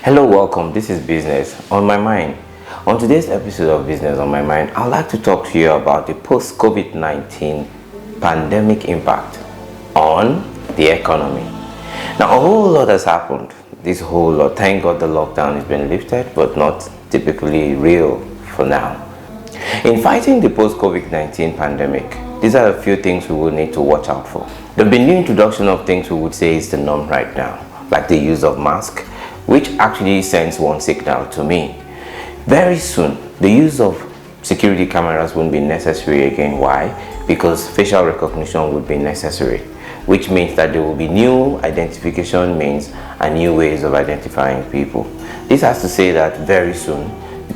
Hello, welcome. This is Business on My Mind. On today's episode of Business on My Mind, I'd like to talk to you about the post-Covid-19 pandemic impact on the economy. Now, a whole lot has happened. This whole lot. Thank God the lockdown has been lifted, but not typically real for now. In fighting the post-Covid-19 pandemic, these are a few things we will need to watch out for. The new introduction of things we would say is the norm right now, like the use of masks, which actually sends one signal to me. Very soon, the use of security cameras won't be necessary again. Why? Because facial recognition would be necessary, which means that there will be new identification means and new ways of identifying people. This has to say that very soon,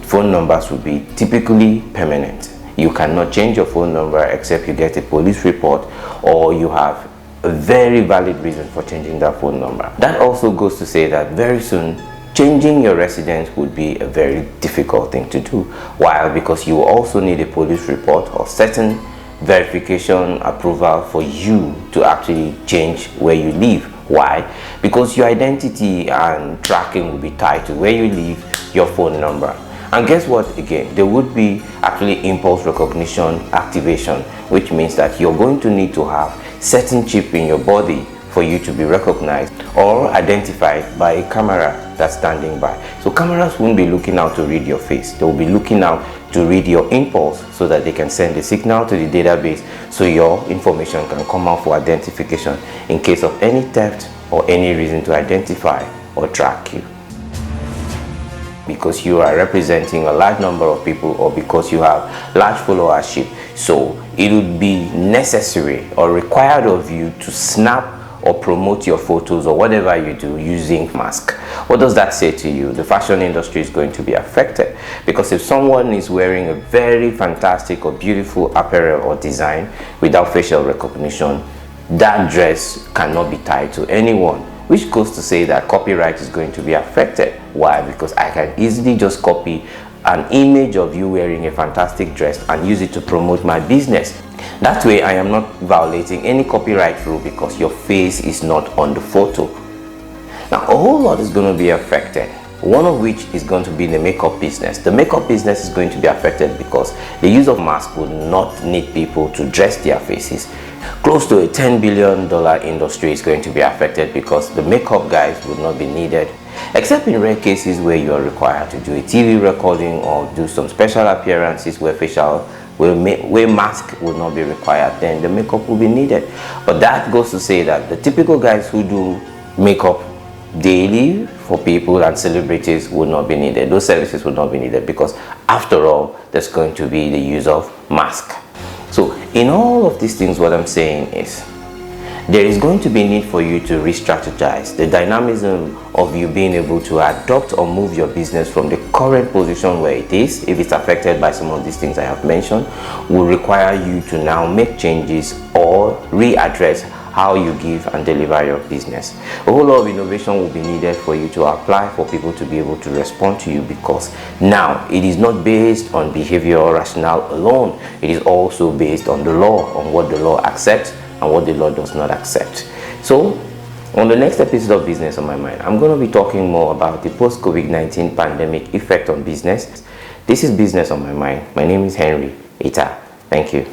phone numbers will be typically permanent. You cannot change your phone number except you get a police report or you have a very valid reason for changing that phone number. That also goes to say that very soon, changing your residence would be a very difficult thing to do. Why? Because you also need a police report or certain verification approval for you to actually change where you live. Why? Because your identity and tracking will be tied to where you live, your phone number. And guess what? Again, there would be actually impulse recognition activation, which means that you're going to need to have certain chip in your body for you to be recognized or identified by a camera that's standing by. So cameras won't be looking out to read your face. They will be looking out to read your impulse so that they can send a signal to the database so your information can come out for identification in case of any theft or any reason to identify or track you. Because you are representing a large number of people or because you have large followership. So it would be necessary or required of you to snap or promote your photos or whatever you do using mask. What does that say to you? The fashion industry is going to be affected, because if someone is wearing a very fantastic or beautiful apparel or design without facial recognition, that dress cannot be tied to anyone, which goes to say that copyright is going to be affected. Why? Because I can easily just copy an image of you wearing a fantastic dress and use it to promote my business. That way I am not violating any copyright rule because your face is not on the photo. Now a whole lot is going to be affected, one of which is going to be the makeup business. The makeup business is going to be affected because the use of masks will not need people to dress their faces. Close to a $10 billion industry is going to be affected because the makeup guys would not be needed, except in rare cases where you are required to do a TV recording or do some special appearances where where mask will not be required. Then the makeup will be needed. But that goes to say that the typical guys who do makeup daily for people and celebrities will not be needed. Those services will not be needed because after all, there's going to be the use of mask. So in all of these things, what I'm saying is there is going to be need for you to re-strategize. The dynamism of you being able to adopt or move your business from the current position where it is, if it's affected by some of these things I have mentioned, will require you to now make changes or readdress how you give and deliver your business. A whole lot of innovation will be needed for you to apply for people to be able to respond to you, because now it is not based on behavioral rationale alone. It is also based on the law, on what the law accepts and what the law does not accept. So on the next episode of Business on My Mind, I'm going to be talking more about the post-Covid-19 pandemic effect on business. This is Business on My Mind. My name is Henry Ita. Thank you.